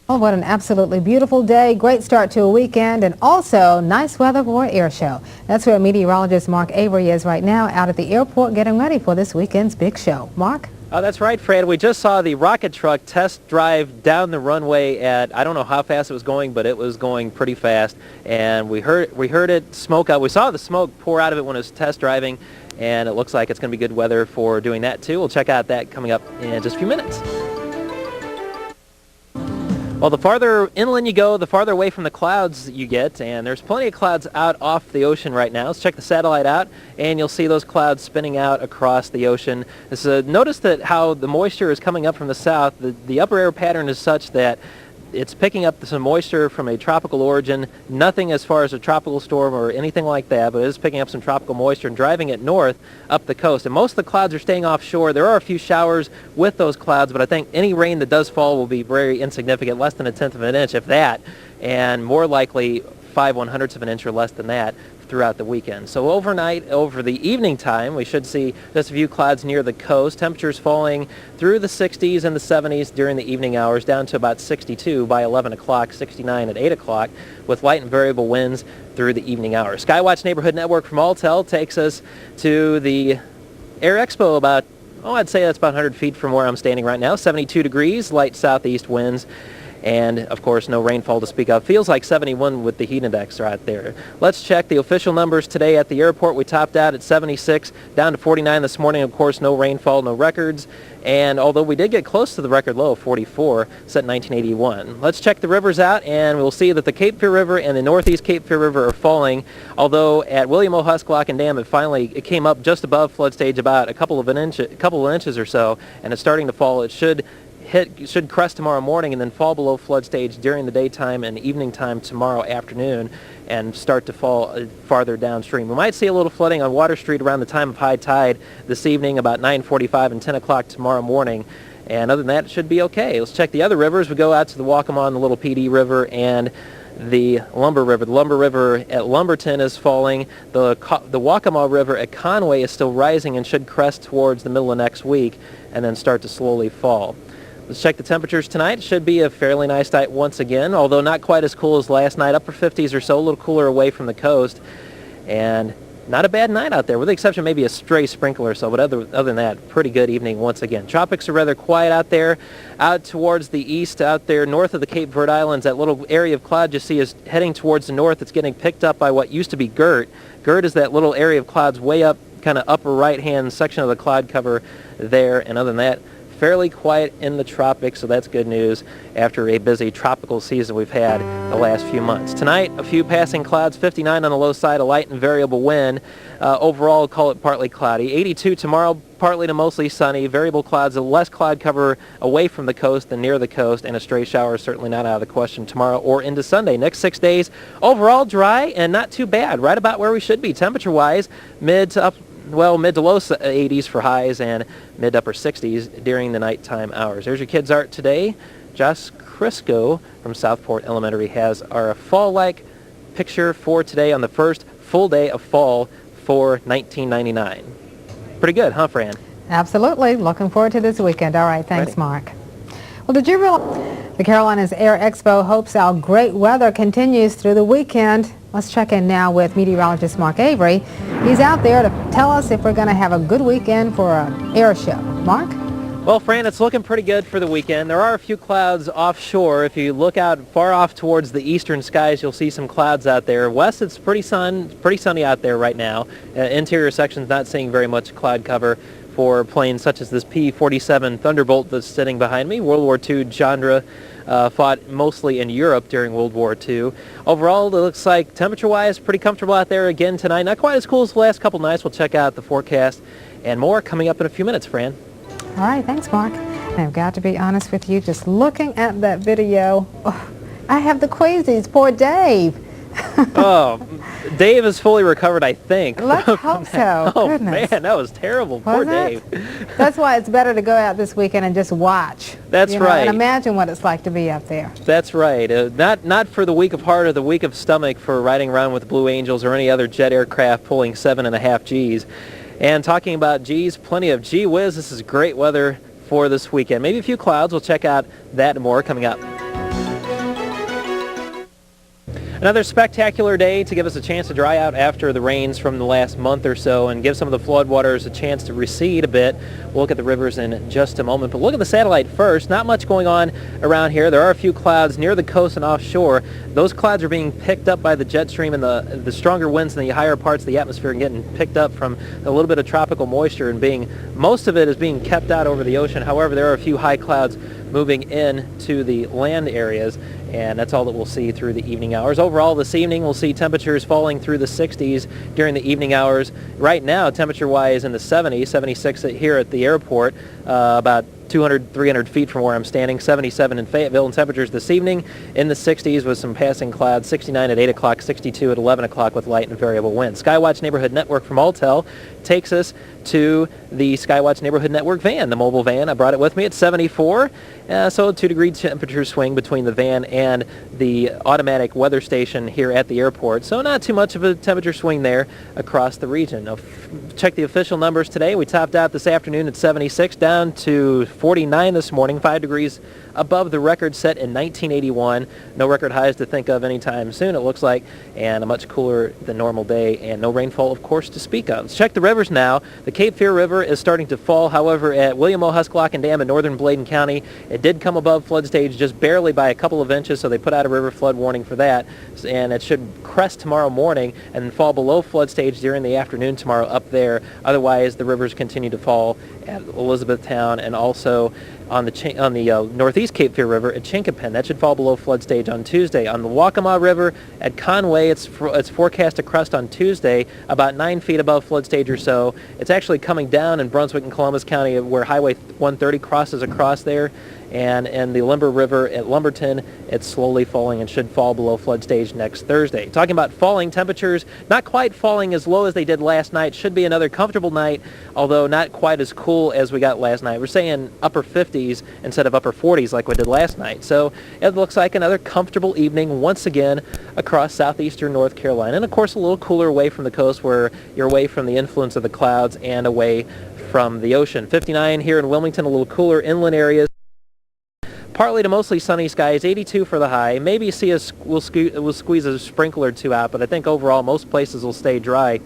Oh, what an absolutely beautiful day. Great start to a weekend and also nice weather for an air show. That's where meteorologist Mark Avery is right now out at the airport getting ready for this weekend's big show. Mark? Oh, that's right, Fran. We just saw the rocket truck test drive down the runway at, I don't know how fast it was going, but it was going pretty fast. And we heard it smoke out. We saw the smoke pour out of it when it was test driving, and it looks like it's going to be good weather for doing that too. We'll check out that coming up in just a few minutes. Well, the farther inland you go, the farther away from the clouds you get, and there's plenty of clouds out off the ocean right now. Let's check the satellite out, and you'll see those clouds spinning out across the ocean. Notice that how the moisture is coming up from the south. The upper air pattern is such that it's picking up some moisture from a tropical origin, nothing as far as a tropical storm or anything like that, but it is picking up some tropical moisture and driving it north up the coast. And most of the clouds are staying offshore. There are a few showers with those clouds, but I think any rain that does fall will be very insignificant, less than 1/10 of an inch, if that, and more likely 5/100ths of an inch or less than that throughout the weekend. So overnight, over the evening time, we should see just a few clouds near the coast. Temperatures falling through the 60s and the 70s during the evening hours, down to about 62 by 11 o'clock, 69 at 8 o'clock, with light and variable winds through the evening hours. Skywatch Neighborhood Network from Alltel takes us to the Air Expo about, I'd say that's about 100 feet from where I'm standing right now. 72 degrees, light southeast winds. And, of course, no rainfall to speak of. Feels like 71 with the heat index right there. Let's check the official numbers today at the airport. We topped out at 76, down to 49 this morning. Of course, no rainfall, no records. And although we did get close to the record low of 44, set in 1981. Let's check the rivers out, and we'll see that the Cape Fear River and the Northeast Cape Fear River are falling. Although at William O. Husklockan Dam, it came up just above flood stage about a couple of inches or so, and it's starting to fall. It should crest tomorrow morning and then fall below flood stage during the daytime and evening time tomorrow afternoon and start to fall farther downstream. We might see a little flooding on Water Street around the time of high tide this evening, about 9:45 and 10 o'clock tomorrow morning. And other than that, it should be okay. Let's check the other rivers. We go out to the Waccamaw and the Little PD River and the Lumber River. The Lumber River at Lumberton is falling. The Waccamaw River at Conway is still rising and should crest towards the middle of next week and then start to slowly fall. Let's check the temperatures tonight. Should be a fairly nice night once again, although not quite as cool as last night. Upper 50s or so, a little cooler away from the coast. And not a bad night out there, with the exception maybe a stray sprinkle or so, but other than that, pretty good evening once again. Tropics are rather quiet out there. Out towards the east, out there north of the Cape Verde Islands, that little area of cloud you see is heading towards the north. It's getting picked up by what used to be Gert. Gert is that little area of clouds way up, kind of upper right-hand section of the cloud cover there, and other than that, fairly quiet in the tropics, so that's good news after a busy tropical season we've had the last few months. Tonight, a few passing clouds, 59 on the low side, a light and variable wind. Overall, call it partly cloudy. 82 tomorrow, partly to mostly sunny. Variable clouds, less cloud cover away from the coast than near the coast, and a stray shower is certainly not out of the question tomorrow or into Sunday. Next 6 days, overall dry and not too bad, right about where we should be temperature-wise, mid to low 80s for highs and mid to upper 60s during the nighttime hours. There's your kids' art today. Josh Crisco from Southport Elementary has our fall-like picture for today on the first full day of fall for 1999. Pretty good, huh, Fran? Absolutely. Looking forward to this weekend. All right. Thanks, Ready. Mark. Well, did you realize the Carolinas Air Expo hopes our great weather continues through the weekend? Let's check in now with meteorologist Mark Avery. He's out there to tell us if we're going to have a good weekend for an air show. Mark? Well, Fran, it's looking pretty good for the weekend. There are a few clouds offshore. If you look out far off towards the eastern skies, you'll see some clouds out there. West, it's pretty sunny out there right now. Interior section's not seeing very much cloud cover for planes such as this P-47 Thunderbolt that's sitting behind me. World War II genre fought mostly in Europe during World War II. Overall, it looks like temperature-wise, pretty comfortable out there again tonight. Not quite as cool as the last couple nights. We'll check out the forecast and more coming up in a few minutes, Fran. All right, thanks, Mark. I've got to be honest with you, just looking at that video, I have the queasies. Poor Dave. Oh, Dave is fully recovered, I think. Let's hope so. Oh, Goodness. man, that was terrible. Poor Dave. That's why it's better to go out this weekend and just watch. That's right. And imagine what it's like to be up there. That's right. Not for the weak of heart or the weak of stomach for riding around with Blue Angels or any other jet aircraft pulling 7.5 Gs. And talking about Gs, plenty of gee whiz. This is great weather for this weekend. Maybe a few clouds. We'll check out that and more coming up. Another spectacular day to give us a chance to dry out after the rains from the last month or so and give some of the floodwaters a chance to recede a bit. We'll look at the rivers in just a moment, but look at the satellite first. Not much going on around here. There are a few clouds near the coast and offshore. Those clouds are being picked up by the jet stream and the stronger winds in the higher parts of the atmosphere and getting picked up from a little bit of tropical moisture, and most of it is being kept out over the ocean. However, there are a few high clouds moving in to the land areas, and that's all that we'll see through the evening hours. Overall, this evening we'll see temperatures falling through the 60s during the evening hours. Right now, temperature-wise in the 70s, 76 here at the airport, about 200, 300 feet from where I'm standing, 77 in Fayetteville, and temperatures this evening in the 60s with some passing clouds, 69 at 8 o'clock, 62 at 11 o'clock with light and variable winds. Skywatch Neighborhood Network from Alltel takes us to the Skywatch Neighborhood Network van, the mobile van. I brought it with me at 74, so a 2-degree temperature swing between the van and the automatic weather station here at the airport, so not too much of a temperature swing there across the region. Now, check the official numbers today. We topped out this afternoon at 76, down to 49 this morning, 5 degrees above the record set in 1981. No record highs to think of anytime soon, it looks like, and a much cooler than normal day, and no rainfall, of course, to speak of. Let's check the rivers now. The Cape Fear River is starting to fall, however, at William O. Husklockan Dam in northern Bladen County. It did come above flood stage just barely by a couple of inches, so they put out a river flood warning for that, and it should crest tomorrow morning and fall below flood stage during the afternoon tomorrow up there. Otherwise, the rivers continue to fall at Elizabethtown and also on the northeast Cape Fear River at Chinkapin. That should fall below flood stage on Tuesday. On the Waccamaw River at Conway, it's forecast to crest on Tuesday about 9 feet above flood stage or so. It's actually coming down in Brunswick and Columbus County where Highway 130 crosses across there. And in the Limber River at Lumberton, it's slowly falling and should fall below flood stage next Thursday. Talking about falling temperatures, not quite falling as low as they did last night. Should be another comfortable night, although not quite as cool as we got last night. We're saying upper 50s instead of upper 40s like we did last night. So it looks like another comfortable evening once again across southeastern North Carolina. And of course a little cooler away from the coast where you're away from the influence of the clouds and away from the ocean. 59 here in Wilmington, a little cooler inland areas. Partly to mostly sunny skies, 82 for the high. Maybe we'll squeeze a sprinkle or two out, but I think overall most places will stay dry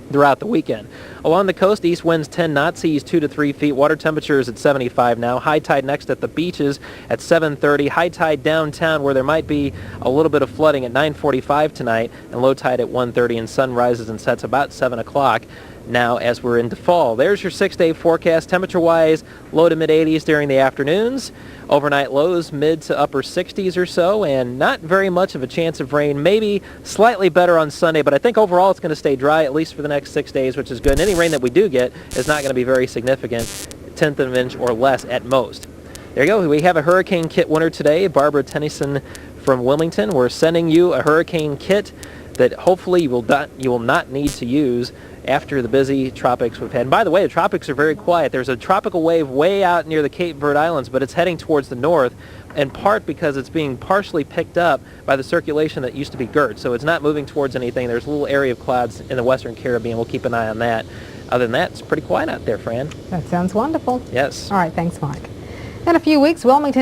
throughout the weekend. Along the coast, east winds 10 knots, seas 2 to 3 feet. Water temperature is at 75 now. High tide next at the beaches at 7:30. High tide downtown where there might be a little bit of flooding at 9:45 tonight, and low tide at 1:30, and sun rises and sets about 7 o'clock. Now as we're into fall. There's your 6-day forecast. Temperature-wise, low to mid-80s during the afternoons. Overnight lows mid to upper 60s or so, and not very much of a chance of rain. Maybe slightly better on Sunday, but I think overall it's going to stay dry at least for the next 6 days, which is good. And any rain that we do get is not going to be very significant, 1/10 of an inch or less at most. There you go. We have a hurricane kit winner today, Barbara Tennyson from Wilmington. We're sending you a hurricane kit that hopefully you will not need to use after the busy tropics we've had. And by the way, the tropics are very quiet. There's a tropical wave way out near the Cape Verde Islands, but it's heading towards the north, in part because it's being partially picked up by the circulation that used to be GERT. So it's not moving towards anything. There's a little area of clouds in the western Caribbean. We'll keep an eye on that. Other than that, it's pretty quiet out there, Fran. That sounds wonderful. Yes. All right, thanks, Mike. In a few weeks, Wilmington